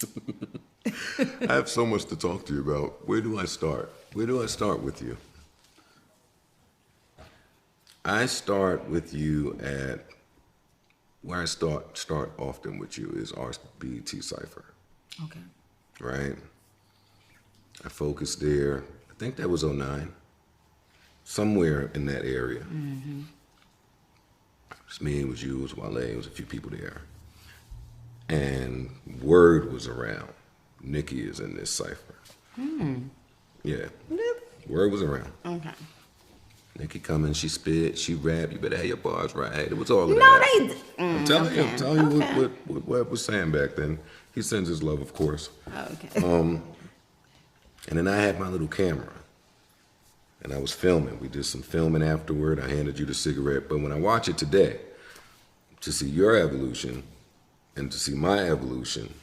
I have so much to talk to you about. Where do I start? Where do I start with you? I start with you at where I start often with you is our BET Cipher, Okay. right? I focused there. I think that was '09, somewhere in that area. Mm-hmm. It was me, it was you, it was Wale, it was a few people there. And word was around. Nikki is in this cipher. Yeah. Really? Word was around. Okay. Nikki coming, she spit, she rap. You better have your bars right. It was all of No, that. they. I'm telling you, Okay. what Webb was saying back then. He sends his love, of course. Okay. And then I had my little camera, and I was filming. We did some filming afterward. I handed you the cigarette. But when I watch it today, to see your evolution and to see my evolution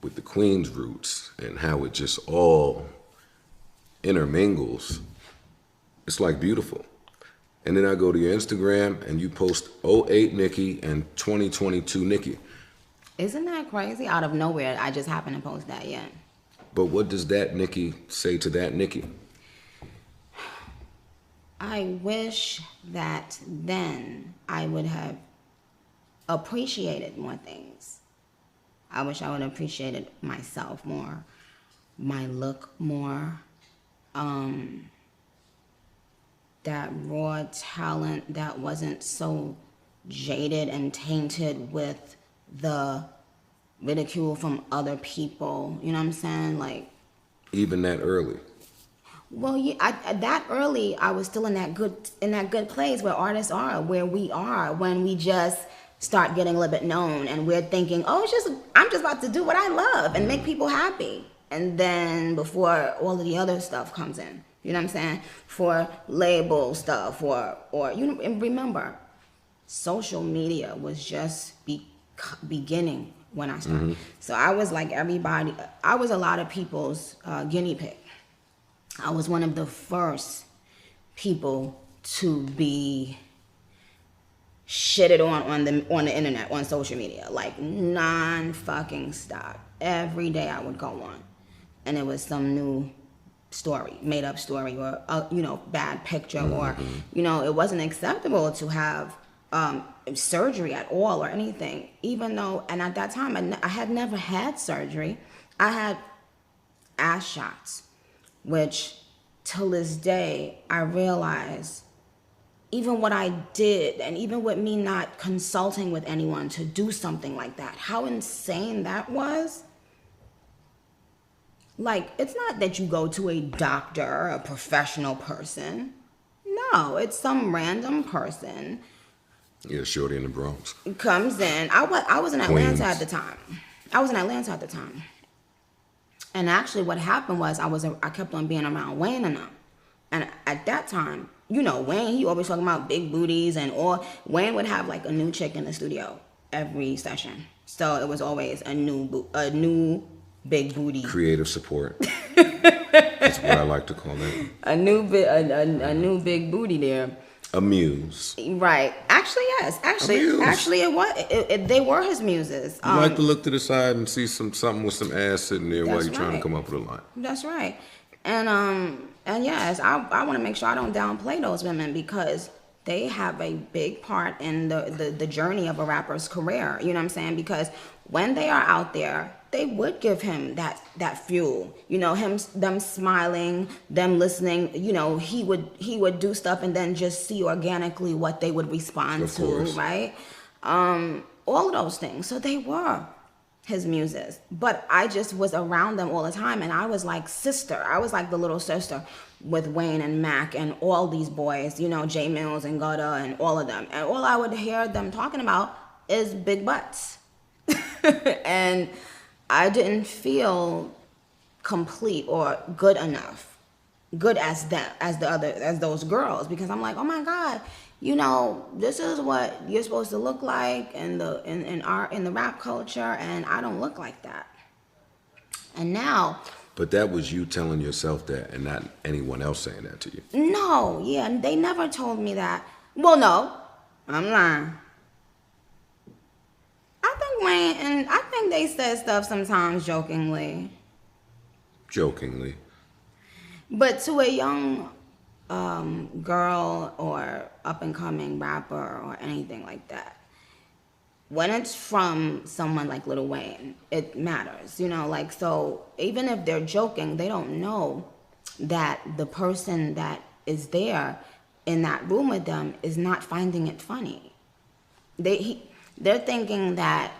with the Queen's roots and how it just all intermingles, it's like beautiful. And then I go to your Instagram and you post '08 Nikki and 2022 Nikki. Isn't that crazy? Out of nowhere, I just happened to post that. Yeah. But what does that Nikki say to that Nikki? I wish that then I would have appreciated more things. I wish I would have appreciated myself more, my look more, that raw talent that wasn't so jaded and tainted with the ridicule from other people. You know what I'm saying? Like, Even that early. well, yeah, that early, I was still in that good place where artists are, where we are when we just start getting a little bit known, and we're thinking, oh, I'm just about to do what I love and make people happy, and then before all of the other stuff comes in, you know what I'm saying? For label stuff, or you know, and remember, social media was just beginning when I started, so I was like everybody. I was a lot of people's guinea pig. I was one of the first people to be shitted on the internet, on social media, like non-fucking stop. Every day I would go on, and it was some new story, made up story, or bad picture, or it wasn't acceptable to have surgery at all or anything. Even though, and at that time I had never had surgery. I had ass shots, which till this day I realize, even what I did, and even with me not consulting with anyone to do something like that, how insane that was. Like, it's not that you go to a doctor, a professional person. No, it's some random person. Yeah, shorty in the Bronx. Comes in. I was in Atlanta Queens. at the time. And actually what happened was I kept on being around Wayne and them. And at that time, Wayne, he always talking about big booties, and Wayne would have like a new chick in the studio every session. So it was always a new big booty. Creative support. That's what I like to call it. A new big booty there. A muse. Right. Actually, yes. Actually, it was. They were his muses. You like to look to the side and see something with some ass sitting there while you're trying to right. come up with a line. That's right. And yes, I want to make sure I don't downplay those women, because they have a big part in the journey of a rapper's career. You know what I'm saying? Because when they are out there, they would give him that fuel. Them smiling, them listening. He would do stuff and then just see organically what they would respond to, right? All of those things. So they were his muses, but I just was around them all the time, and I was like sister. I was like the little sister with Wayne and Mac and all these boys, J Mills and Gutta and all of them, and all I would hear them talking about is big butts. And I didn't feel complete or good enough, good as those girls, because I'm like, oh my God, this is what you're supposed to look like in the rap culture, and I don't look like that. And now. But that was you telling yourself that, and not anyone else saying that to you. No, yeah, they never told me that. Well, no, I'm lying. I think Wayne, and I think they said stuff sometimes jokingly. Jokingly. But to a young girl or up and coming rapper or anything like that, when it's from someone like Lil Wayne, it matters, you know, like, so even if they're joking, they don't know that the person that is there in that room with them is not finding it funny. They're thinking that,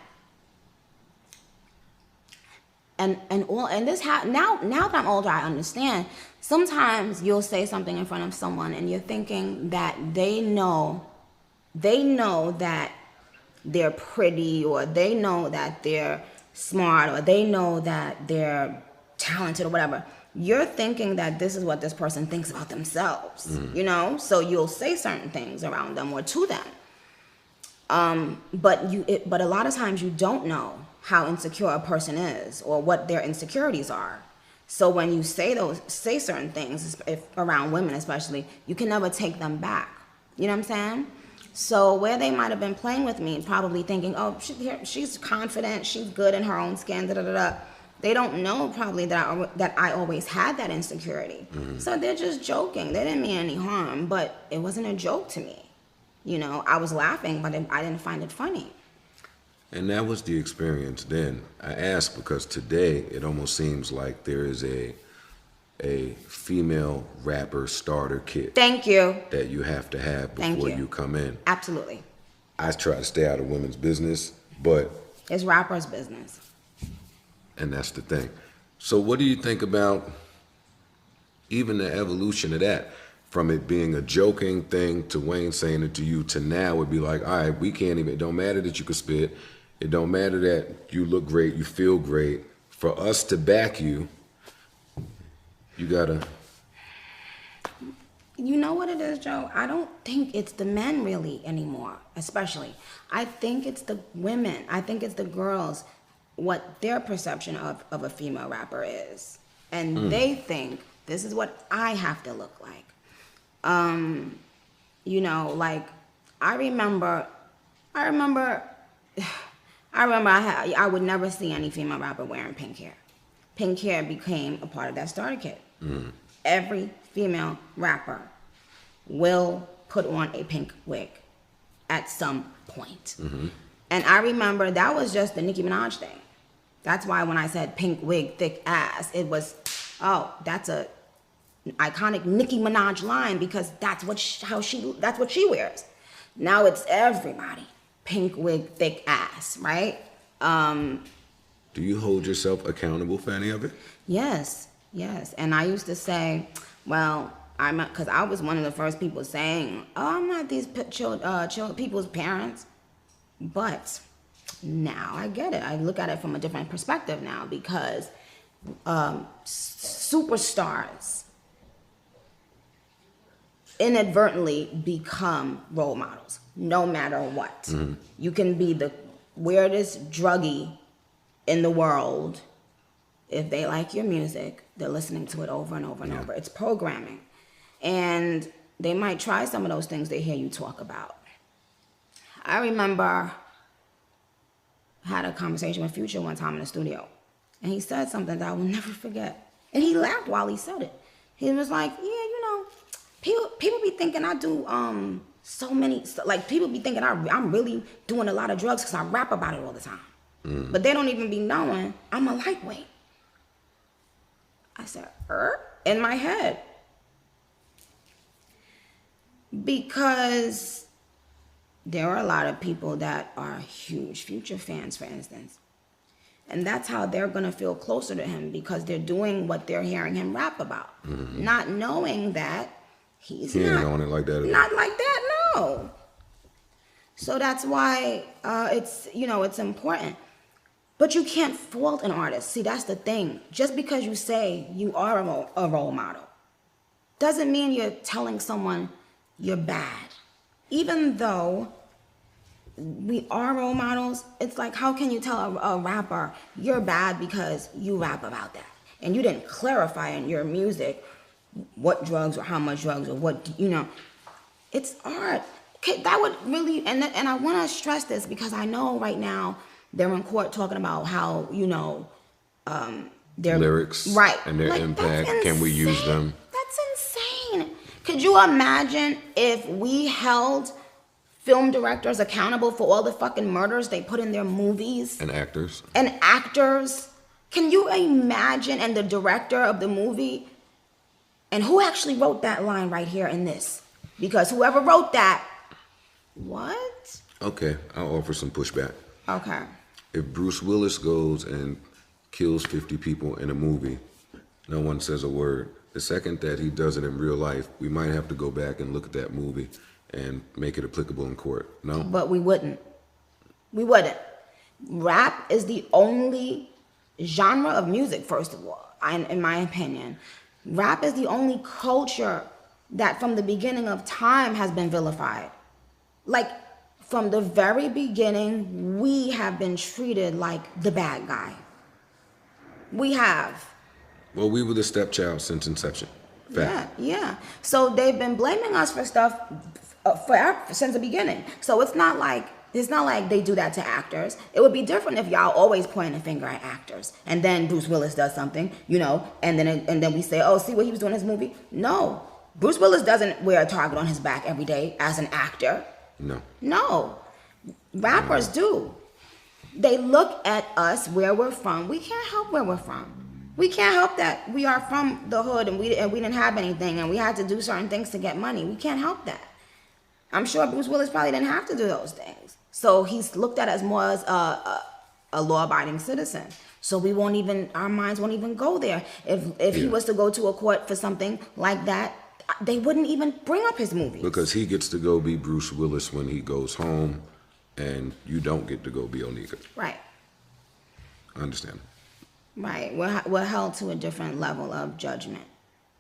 and now that I'm older, I understand. Sometimes you'll say something in front of someone and you're thinking that they know that they're pretty, or they know that they're smart, or they know that they're talented or whatever. You're thinking that this is what this person thinks about themselves, you know? So you'll say certain things around them or to them. But a lot of times you don't know how insecure a person is or what their insecurities are. So when you say certain things, if around women especially, you can never take them back. You know what I'm saying? So where they might have been playing with me, probably thinking, oh, she's confident, she's good in her own skin, they don't know probably that I always had that insecurity. So they're just joking. They didn't mean any harm, but it wasn't a joke to me. You know, I was laughing, but I didn't find it funny. And that was the experience then. I ask because today it almost seems like there is a female rapper starter kit. Thank you. That you have to have before you come in. Absolutely. I try to stay out of women's business, but it's rappers' business. And that's the thing. So what do you think about even the evolution of that? From it being a joking thing to Wayne saying it to you to now would be like, all right, we can't even, it don't matter that you can spit. It don't matter that you look great, you feel great. For us to back you, you gotta. You know what it is, Joe? I don't think it's the men really anymore, especially. I think it's the women. I think it's the girls, what their perception of a female rapper is. And they think this is what I have to look like. You know, like I remember I would never see any female rapper wearing pink hair. Pink hair became a part of that starter kit. Every female rapper will put on a pink wig at some point. And I remember that was just the Nicki Minaj thing. That's why when I said pink wig, thick ass, it was, oh, that's a iconic Nicki Minaj line because that's what she wears. Now it's everybody. Pink wig, thick ass, right? Do you hold yourself accountable for any of it? Yes. And I used to say, well, because I was one of the first people saying, oh, I'm not these people's parents. But now I get it. I look at it from a different perspective now because superstars inadvertently become role models, no matter what. You can be the weirdest druggie in the world. If they like your music, they're listening to it over and over and over. It's programming. And they might try some of those things they hear you talk about. I remember I had a conversation with Future one time in the studio. And he said something that I will never forget. And he laughed while he said it. He was like, yeah, you know, people be thinking I do people be thinking I'm really doing a lot of drugs because I rap about it all the time. But they don't even be knowing I'm a lightweight. I said, in my head. Because there are a lot of people that are huge Future fans, for instance. And that's how they're going to feel closer to him because they're doing what they're hearing him rap about. Not knowing that he ain't on it like that. Not like that, no. So that's why it's important. But you can't fault an artist. See, that's the thing. Just because you say you are a role model doesn't mean you're telling someone you're bad. Even though we are role models, it's like, how can you tell a rapper you're bad because you rap about that? And you didn't clarify in your music what drugs or how much drugs or what, it's art. Okay, that would really, and I want to stress this because I know right now They're in court talking about how, their Lyrics, right, and their like, impact. that's Can we use insane. them? That's insane. Could you imagine if we held film directors accountable for all the fucking murders they put in their movies? And actors. And actors. Can you imagine? And the director of the movie. And who actually wrote that line right here in this? Because whoever wrote that, what? Okay, I'll offer some pushback. Okay. If Bruce Willis goes and kills 50 people in a movie, no one says a word. The second that he does it in real life, we might have to go back and look at that movie and make it applicable in court. No? But we wouldn't. We wouldn't. Rap is the only genre of music, first of all, in my opinion. Rap is the only culture that from the beginning of time has been vilified. Like, from the very beginning, we have been treated like the bad guy. We have. Well, we were the stepchild since inception. Fact. Yeah. So they've been blaming us for stuff forever, since the beginning. So it's not like they do that to actors. It would be different if y'all always pointing a finger at actors, and then Bruce Willis does something, and then we say, oh, see what he was doing in his movie? No, Bruce Willis doesn't wear a target on his back every day as an actor. No, rappers do. They look at us where we're from. We can't help where we're from. We can't help that we are from the hood and we didn't have anything and we had to do certain things to get money. We can't help that. I'm sure Bruce Willis probably didn't have to do those things. So he's looked at as more as a law-abiding citizen. So our minds won't even go there. If he was to go to a court for something like that, they wouldn't even bring up his movies. Because he gets to go be Bruce Willis when he goes home, and you don't get to go be Onika. Right. I understand. Right. We're held to a different level of judgment.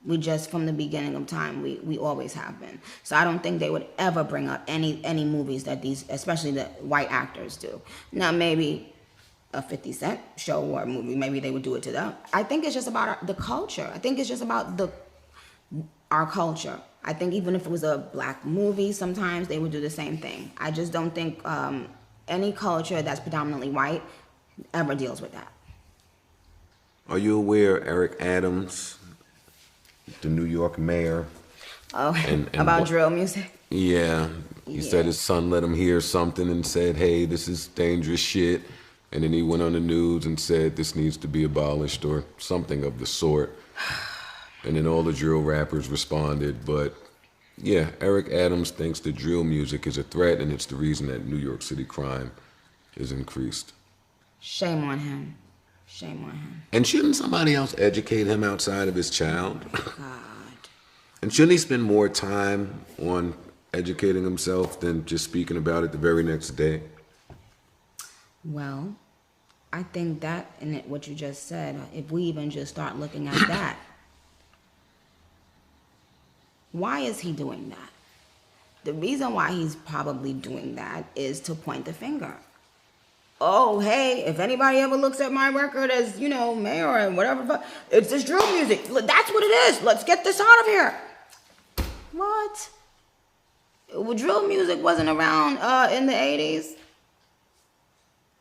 We just, from the beginning of time, we always have been. So I don't think they would ever bring up any movies that these, especially the white actors, do. Now, maybe a 50 Cent show or movie, maybe they would do it to them. I think it's just about the culture. I think it's just about our culture. I think even if it was a black movie, sometimes they would do the same thing. I just don't think any culture that's predominantly white ever deals with that. Are you aware Eric Adams, the New York mayor? Oh, and about drill music? Yeah. He said his son let him hear something and said, hey, this is dangerous shit. And then he went on the news and said this needs to be abolished or something of the sort. And then all the drill rappers responded. But yeah, Eric Adams thinks that drill music is a threat and it's the reason that New York City crime is increased. Shame on him. Shame on him. And shouldn't somebody else educate him outside of his child? God. And shouldn't he spend more time on educating himself than just speaking about it the very next day? Well, I think that, and what you just said, if we even just start looking at that, why is he doing that? The reason why he's probably doing that is to point the finger. Oh, hey, if anybody ever looks at my record as, mayor and whatever, it's this drill music. That's what it is. Let's get this out of here. What? Well, drill music wasn't around in the 80s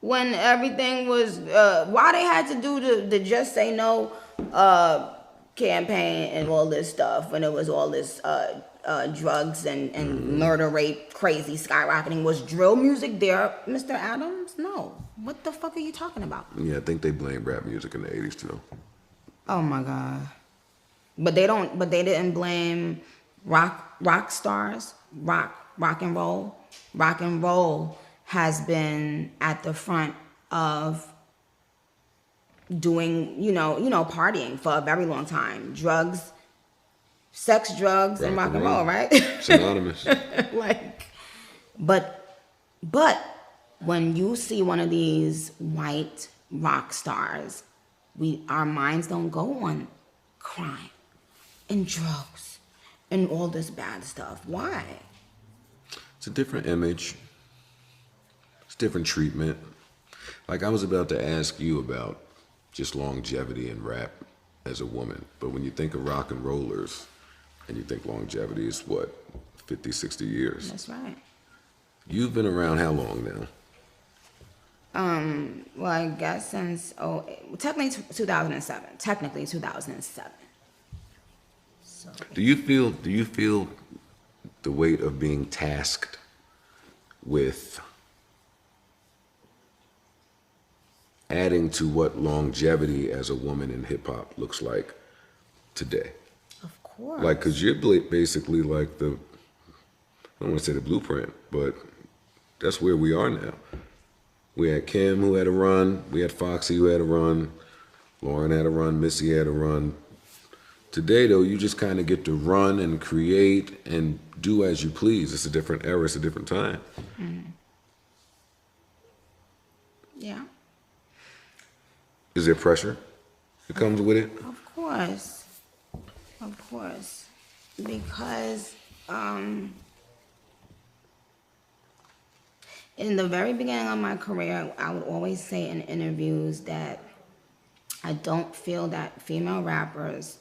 when everything was, why they had to do the Just Say No campaign and all this stuff when it was all this drugs and murder rate crazy skyrocketing. Was drill music there, Mr. Adams? No. What the fuck are you talking about? Yeah, I think they blame rap music in the 80s too. Oh my God. But they didn't blame rock stars, rock and roll. Rock and roll has been at the front of doing, partying for a very long time. Drugs, sex, drugs, and rock and roll, right? Synonymous. But when you see one of these white rock stars, our minds don't go on crime and drugs and all this bad stuff. Why? It's a different image. It's different treatment. Like I was about to ask you about just longevity in rap as a woman. But when you think of rock and rollers and you think longevity is what, 50, 60 years? That's right. You've been around how long now? Well, I guess since technically 2007. Technically 2007. So Do you feel the weight of being tasked with adding to what longevity as a woman in hip hop looks like today? of course. Like, cause you're basically like I don't want to say the blueprint, but that's where we are now. We had Kim who had a run, we had Foxy who had a run, Lauren had a run, Missy had a run. Today, though, you just kind of get to run and create and do as you please. It's a different era, it's a different time. Yeah. Is there pressure that comes with it? Of course. Of course. Because in the very beginning of my career, I would always say in interviews that I don't feel that female rappers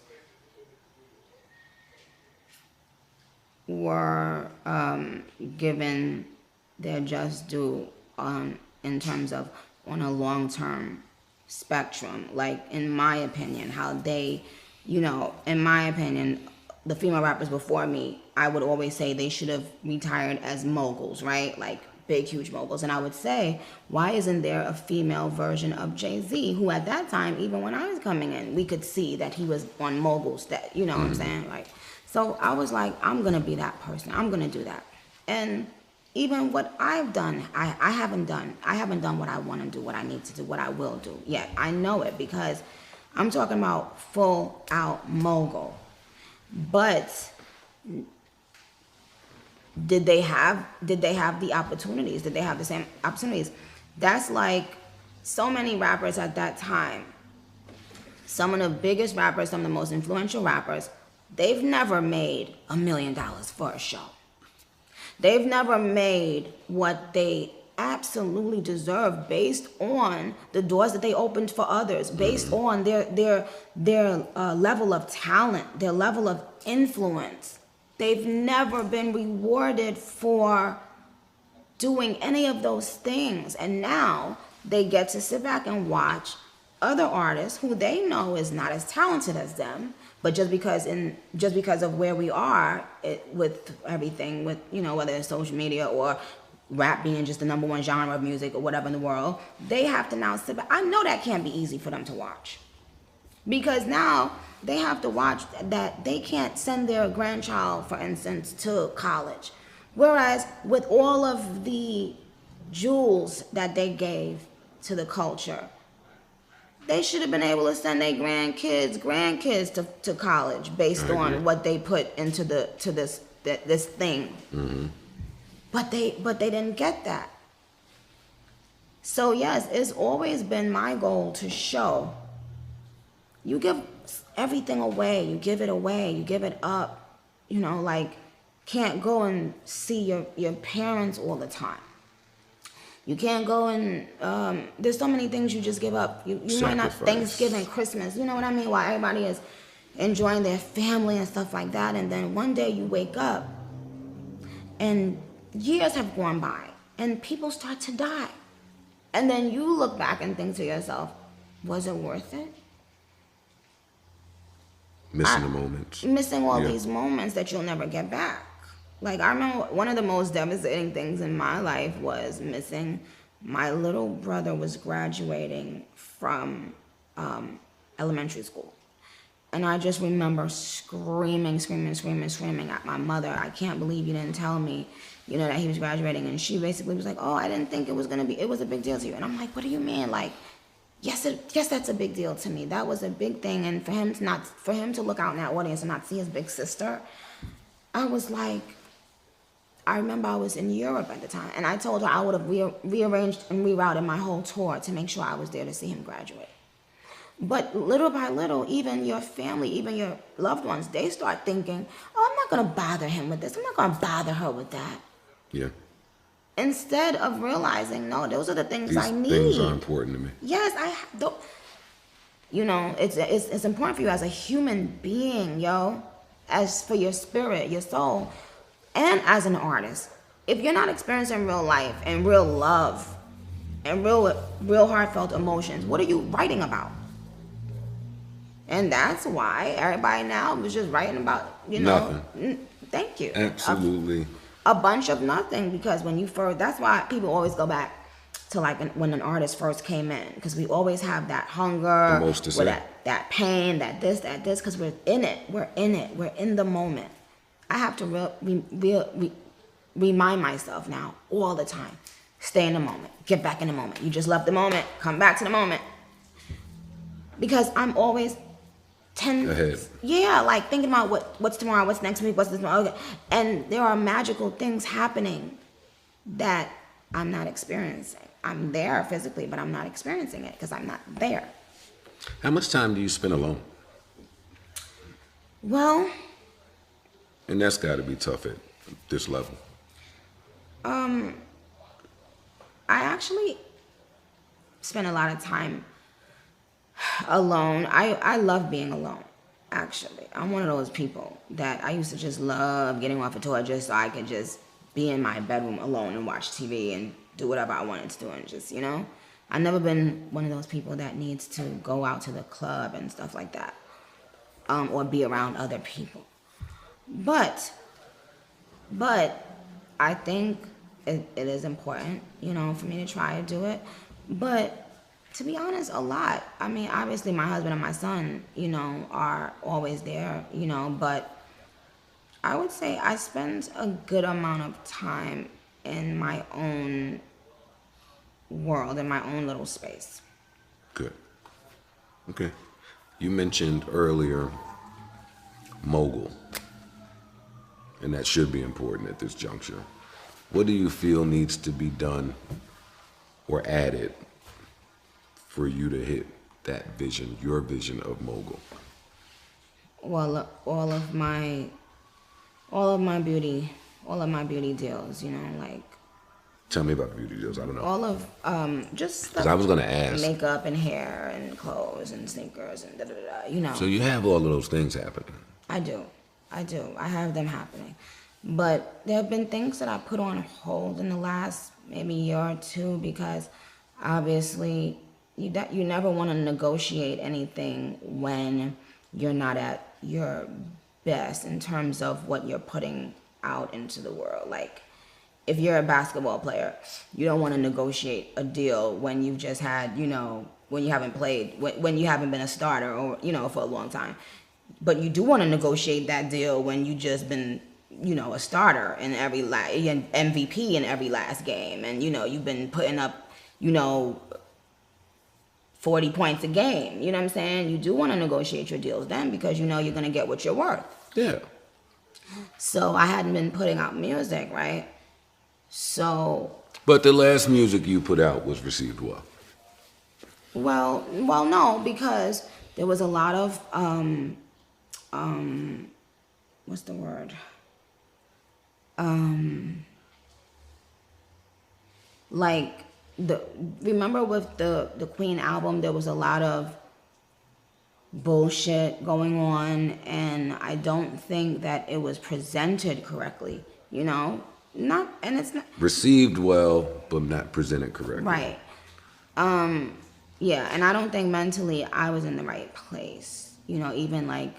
were given their just due in terms of on a long-term spectrum. Like, in my opinion, how they, in my opinion, the female rappers before me, I would always say they should have retired as moguls, right? Like big, huge moguls. And I would say, why isn't there a female version of Jay-Z, who at that time, even when I was coming in, we could see that he was on moguls, that, you know what I'm saying? Like, so I was like, I'm going to be that person. I'm going to do that. And even what I've done, I haven't done what I want to do, what I need to do, what I will do yet. I know it because I'm talking about full out mogul. But did they have the opportunities? Did they have the same opportunities? That's like so many rappers at that time. Some of the biggest rappers, some of the most influential rappers, they've never made $1 million for a show. They've never made what they absolutely deserve based on the doors that they opened for others, based on their level of talent, their level of influence. They've never been rewarded for doing any of those things. And now they get to sit back and watch other artists who they know is not as talented as them, but just because of where we are with everything, with whether it's social media or rap being just the #1 genre of music or whatever in the world, they have to now sit back. I know that can't be easy for them to watch, because now they have to watch that they can't send their grandchild, for instance, to college, whereas with all of the jewels that they gave to the culture, they should have been able to send their grandkids to college based on what they put into this thing. Mm-hmm. But they didn't get that. So yes, it's always been my goal to show. You give everything away, you give it away, you give it up. Like, can't go and see your parents all the time. You can't go and there's so many things you just give up. You might not, Thanksgiving, Christmas, you know what I mean? While everybody is enjoying their family and stuff like that, and then one day you wake up and years have gone by and people start to die. And then you look back and think to yourself, was it worth it? Missing the moments. Missing all these moments that you'll never get back. Like, I remember one of the most devastating things in my life was missing. My little brother was graduating from elementary school. And I just remember screaming at my mother, I can't believe you didn't tell me, that he was graduating. And she basically was like, oh, I didn't think it was a big deal to you. And I'm like, what do you mean? Like, yes, that's a big deal to me. That was a big thing. And for him to look out in that audience and not see his big sister, I was like, I remember I was in Europe at the time, and I told her I would have rearranged and rerouted my whole tour to make sure I was there to see him graduate. But little by little, even your family, even your loved ones, they start thinking, oh, I'm not going to bother him with this. I'm not going to bother her with that. Yeah. Instead of realizing, no, those are the things I need. These things are important to me. Yes, it's important for you as a human being, as for your spirit, your soul, and as an artist. If you're not experiencing real life and real love and real heartfelt emotions. What are you writing about? And that's why everybody now was just writing about, Nothing. Thank you. Absolutely. A bunch of nothing, because when you first, that's why people always go back to like when an artist first came in, because we always have that hunger, The most to with say. that pain, that this, because we're in it. We're in the moment. I have to remind myself now all the time. Stay in the moment. Get back in the moment. You just left the moment. Come back to the moment. Because I'm always Ahead. yeah, like thinking about what's tomorrow, what's next week, what's this tomorrow. Okay. And there are magical things happening that I'm not experiencing. I'm there physically, but I'm not experiencing it because I'm not there. How much time do you spend alone? Well, And that's got to be tough at this level. I actually spend a lot of time alone. I love being alone, actually. I'm one of those people that I used to just love getting off a tour just so I could just be in my bedroom alone and watch TV and do whatever I wanted to do and just, I've never been one of those people that needs to go out to the club and stuff like that, or be around other people. But I think it is important, for me to try to do it. But to be honest, a lot. I mean, obviously my husband and my son, are always there, but I would say I spend a good amount of time in my own world, in my own little space. Good. Okay. You mentioned earlier mogul, and that should be important at this juncture. What do you feel needs to be done or added for you to hit that vision, your vision of mogul? Well, all of my beauty deals, like Tell me about the beauty deals. I don't know. all of just Because I was going to ask. makeup and hair and clothes and sneakers and So you have all of those things happening. I do. I have them happening. But there have been things that I put on hold in the last maybe year or two because obviously you never want to negotiate anything when you're not at your best in terms of what you're putting out into the world. Like if you're a basketball player, you don't want to negotiate a deal when you've just had, when you haven't played, when you haven't been a starter or, for a long time. But you do want to negotiate that deal when you just been, a starter in every MVP in every last game, and you've been putting up, 40 points a game. You know what I'm saying? You do want to negotiate your deals then because you're going to get what you're worth. Yeah. So I hadn't been putting out music, right? So. But the last music you put out was received well. Well, no, because there was a lot of what's the word? Like remember with the Queen album, there was a lot of bullshit going on, and I don't think that it was presented correctly. It's not Received well, but not presented correctly. right. Yeah, and I don't think mentally I was in the right place. Even like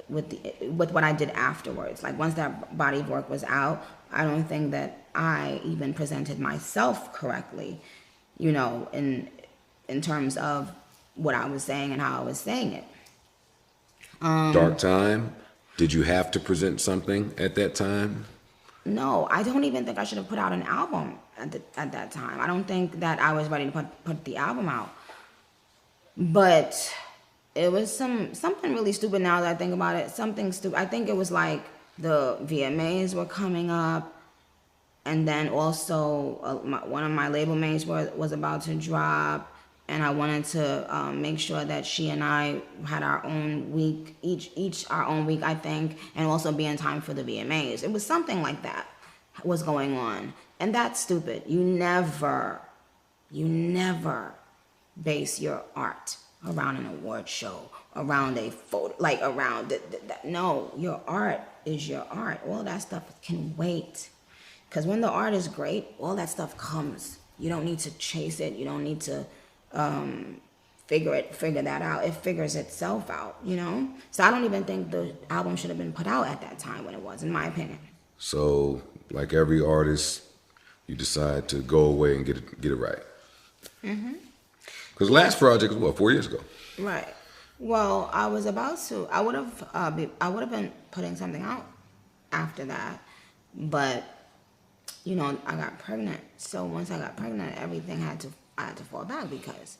with what I did afterwards. Like once that body of work was out, I don't think that I even presented myself correctly, in terms of what I was saying and how I was saying it. Dark time. Did you have to present something at that time? No, I don't even think I should have put out an album at that time. I don't think that I was ready to put the album out. But it was something really stupid now that I think about it. Something stupid. I think it was like the VMAs were coming up, and then also one of my label mates was about to drop, and I wanted to make sure that she and I had our own week, each our own week, I think, and also be in time for the VMAs. It was something like that was going on, and that's stupid. You never base your art around an award show, around a photo, like around that. No, your art is your art. All that stuff can wait. Because when the art is great, all that stuff comes You don't need to chase it. You don't need to figure that out. It figures itself out, you know? So I don't even think the album should have been put out at that time when it was, in my opinion. So, like every artist, you decide to go away and get it right. Because the last project was what, 4 years ago? Right. Well, I would have been putting something out after that, but you know, I got pregnant. So once I got pregnant, everything I had to fall back because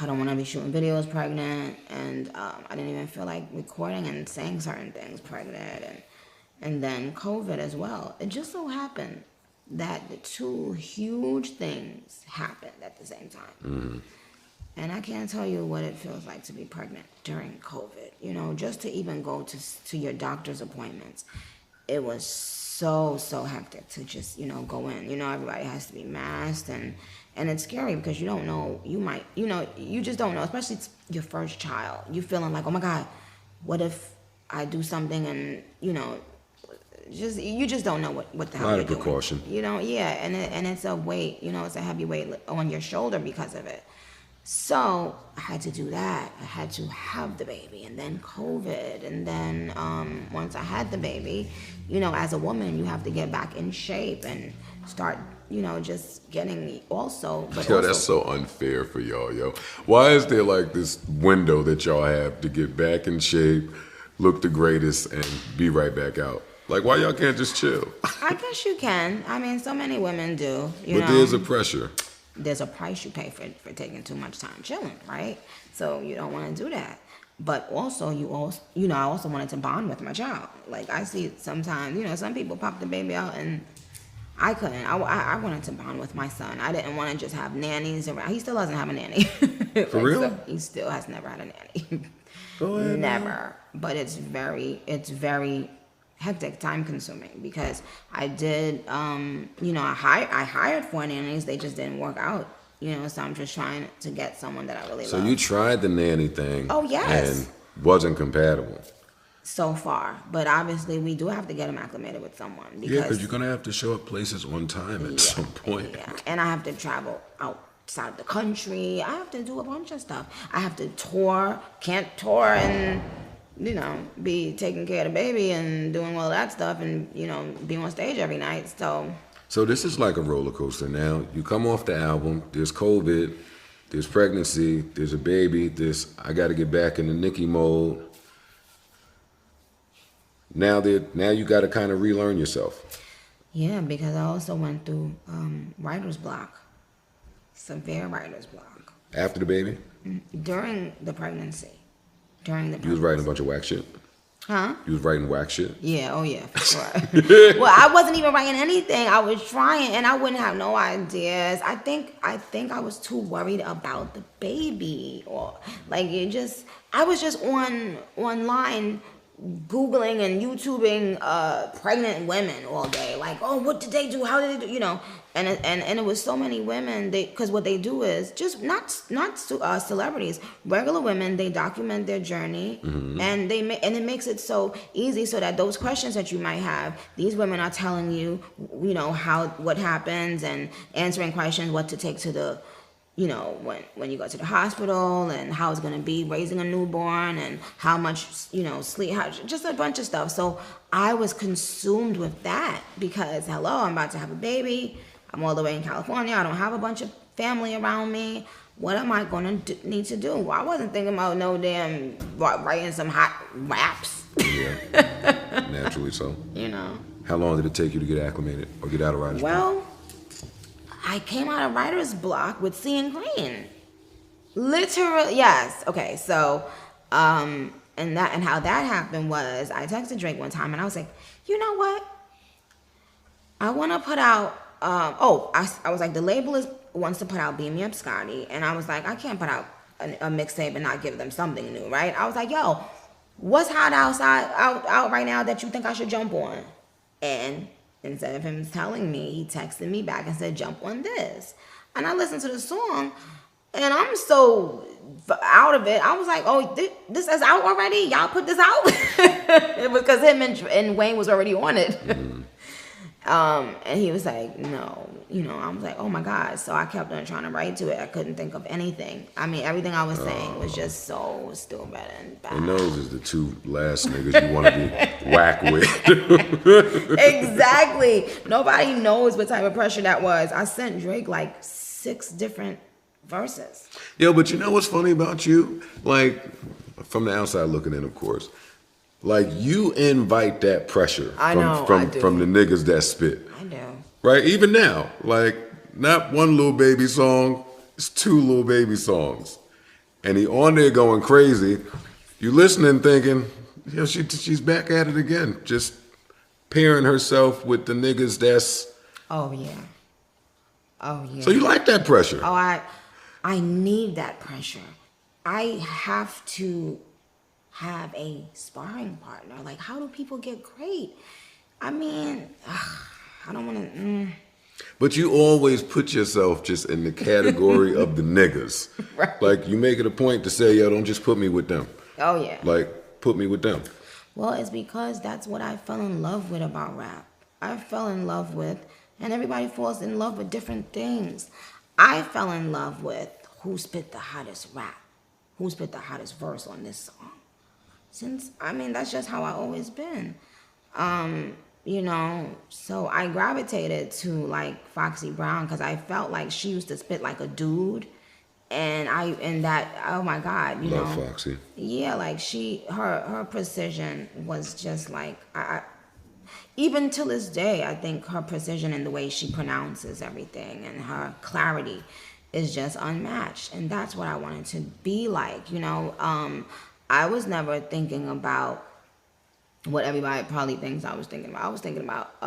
I don't want to be shooting videos pregnant, and I didn't even feel like recording and saying certain things pregnant, and then COVID as well. It just so happened that the two huge things happened at the same time. And I can't tell you what it feels like to be pregnant during COVID. You know, just to even go to your doctor's appointments, it was so hectic to just, you know, go in. You know, everybody has to be masked, and it's scary because you don't know, you just don't know, especially it's your first child. You feeling like, oh my God, what if I do something and, you know, you just don't know what the hell you're doing. A lot of precaution. You know, yeah, and it's a weight, you know, it's a heavy weight on your shoulder because of it. So I had to do that. I had to have the baby, and then COVID, and then once I had the baby, you know, as a woman, you have to get back in shape and start, you know, just getting also. But yo, that's so unfair for y'all, yo. Why is there like this window that y'all have to get back in shape, look the greatest, and be right back out? Like, why y'all can't just chill? I guess you can. I mean, so many women do. But there's a pressure. There's a price you pay for taking too much time chilling, right? So you don't want to do that. But also, I also wanted to bond with my child. Like, I see sometimes, you know, some people pop the baby out, and I couldn't. I wanted to bond with my son. I didn't want to just have nannies around. He still doesn't have a nanny. For real? So he still has never had a nanny. Go ahead. Never. But it's very hectic, time consuming, because I did, you know, I hired 4 nannies. They just didn't work out, you know, so I'm just trying to get someone that I really love. So you tried the nanny thing. Oh, yes. And wasn't compatible. So far. But obviously we do have to get them acclimated with someone. Because you're going to have to show up places on time at some point. Yeah, and I have to travel outside the country. I have to do a bunch of stuff. I have to tour. Can't tour and, you know, be taking care of the baby and doing all that stuff and, you know, be on stage every night. So this is like a roller coaster now. You come off the album, there's COVID, there's pregnancy, there's a baby, I got to get back in the Nicki mode. Now you got to kind of relearn yourself. Yeah, because I also went through writer's block, severe writer's block. After the baby? During the pregnancy. You was writing a bunch of whack shit? Huh? You was writing whack shit? Yeah, oh yeah, for sure. Well, I wasn't even writing anything. I was trying, and I wouldn't have no ideas. I think I was too worried about the baby, or like I was just online Googling and YouTubing pregnant women all day. Like, oh, what did they do? How did they do? You know, and it was so many women. Because what they do is just not celebrities, regular women. They document their journey, and it makes it so easy so that those questions that you might have, these women are telling you, you know, what happens and answering questions, what to take to the, you know, when you go to the hospital, and how it's going to be raising a newborn, and how much, you know, sleep, just a bunch of stuff. So I was consumed with that because, hello, I'm about to have a baby. I'm all the way in California. I don't have a bunch of family around me. What am I going to need to do? Well, I wasn't thinking about no damn writing some hot raps. Yeah, naturally so. You know. How long did it take you to get acclimated or get out of writer's block? Well, I came out of writer's block with seeing green. Literally, yes. Okay, so, and how that happened was I texted Drake one time and I was like, you know what? I want to put out, I was like, the label wants to put out Beam Me Up Scotty, and I was like, I can't put out a mixtape and not give them something new, right? I was like, yo, what's hot out right now that you think I should jump on? And instead of him telling me, he texted me back and said, jump on this. And I listened to the song, and I'm so out of it. I was like, oh, this is out already? Y'all put this out? It was because him and Wayne was already on it. And he was like, no, I was like, oh my God. So I kept on trying to write to it. I couldn't think of anything. I mean, everything I was saying was just so stupid and bad. And those is the two last niggas you want to be whack with. Exactly. Nobody knows what type of pressure that was. I sent Drake like 6 different verses. Yo, but you know what's funny about you? Like, from the outside looking in, of course. Like, you invite that pressure I know, from I do. from the niggas that spit. I do. Right? Even now. Like, not one Lil Baby song, it's 2 Lil Baby songs. And he on there going crazy. You listening thinking, she's back at it again. Just pairing herself with the niggas that's... Oh, yeah. Oh, yeah. So you like that pressure? Oh, I need that pressure. I have to have a sparring partner. Like, how do people get great? I mean, I don't want to... But you always put yourself just in the category of the niggas. Right. Like, you make it a point to say, yo, don't just put me with them. Oh, yeah. Like, put me with them. Well, it's because that's what I fell in love with about rap. I fell in love with, and everybody falls in love with different things. I fell in love with who spit the hottest rap, who spit the hottest verse on this song. That's just how I always been. So I gravitated to like Foxy Brown because I felt like she used to spit like a dude. Oh my God, Love Foxy. Yeah, like her precision was just like, even till this day, I think her precision in the way she pronounces everything and her clarity is just unmatched. And that's what I wanted to be like, I was never thinking about what everybody probably thinks I was thinking about. I was thinking about,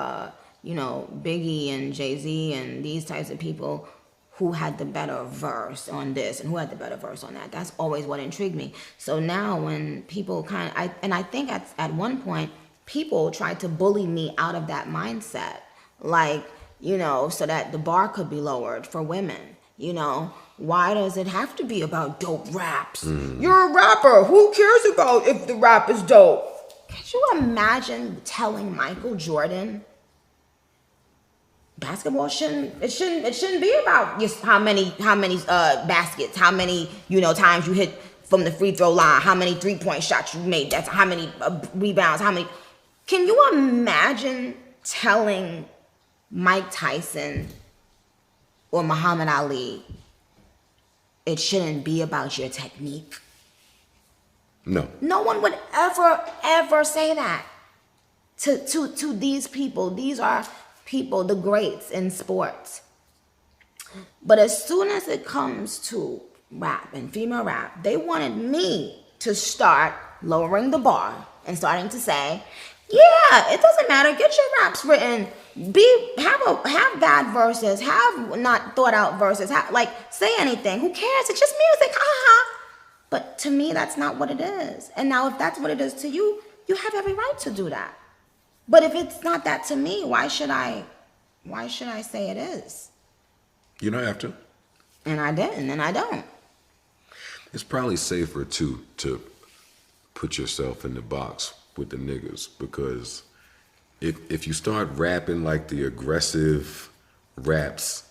Biggie and Jay-Z and these types of people who had the better verse on this and who had the better verse on that. That's always what intrigued me. So now when people I think at one point, people tried to bully me out of that mindset. Like, so that the bar could be lowered for women, Why does it have to be about dope raps? You're a rapper. Who cares about if the rap is dope? Could you imagine telling Michael Jordan basketball shouldn't be about just how many baskets, how many times you hit from the free throw line, how many 3-point shots you made, that's how many rebounds, how many. Can you imagine telling Mike Tyson or Muhammad Ali it shouldn't be about your technique? No. No one would ever say that to these people. These are people, the greats in sports. But as soon as it comes to rap and female rap, they wanted me to start lowering the bar and starting to say, yeah, it doesn't matter. Get your raps written. Have bad verses. Have not thought out verses. Say anything. Who cares? It's just music. Ha ha ha. But to me, that's not what it is. And now if that's what it is to you, you have every right to do that. But if it's not that to me, why should I say it is? You don't have to. And I didn't, and I don't. It's probably safer to put yourself in the box with the niggas, because if you start rapping like the aggressive raps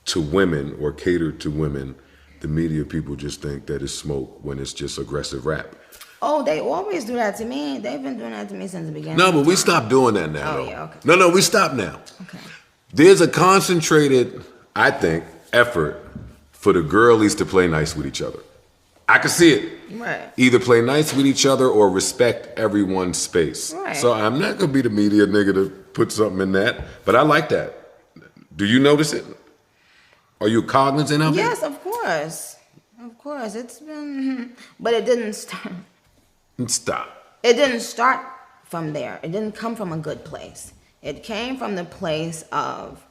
to women or catered to women, the media people just think that it's smoke when it's just aggressive rap. Oh, they always do that to me. They've been doing that to me since the beginning. No, but we stopped doing that now. Oh, yeah, okay. No, we stopped now. Okay. There's a concentrated, I think, effort for the girlies to play nice with each other. I can see it. Right. Either play nice with each other or respect everyone's space. Right. So I'm not going to be the media nigga to put something in that, but I like that. Do you notice it? Are you cognizant of it? Yes, of course. Of course. It's been, but it didn't start. Stop. It didn't start from there. It didn't come from a good place. It came from the place of,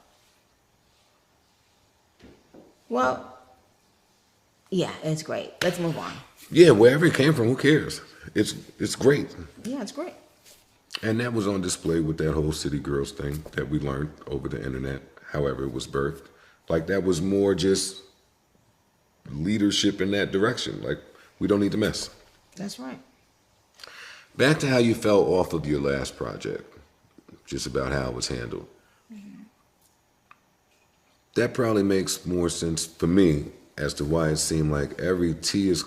well, yeah, it's great. Let's move on. Yeah, wherever it came from, who cares? It's great. Yeah, it's great. And that was on display with that whole City Girls thing that we learned over the internet, however it was birthed. Like, that was more just leadership in that direction. Like, we don't need to mess. That's right. Back to how you felt off of your last project. just about how it was handled. That probably makes more sense for me as to why it seemed like every T is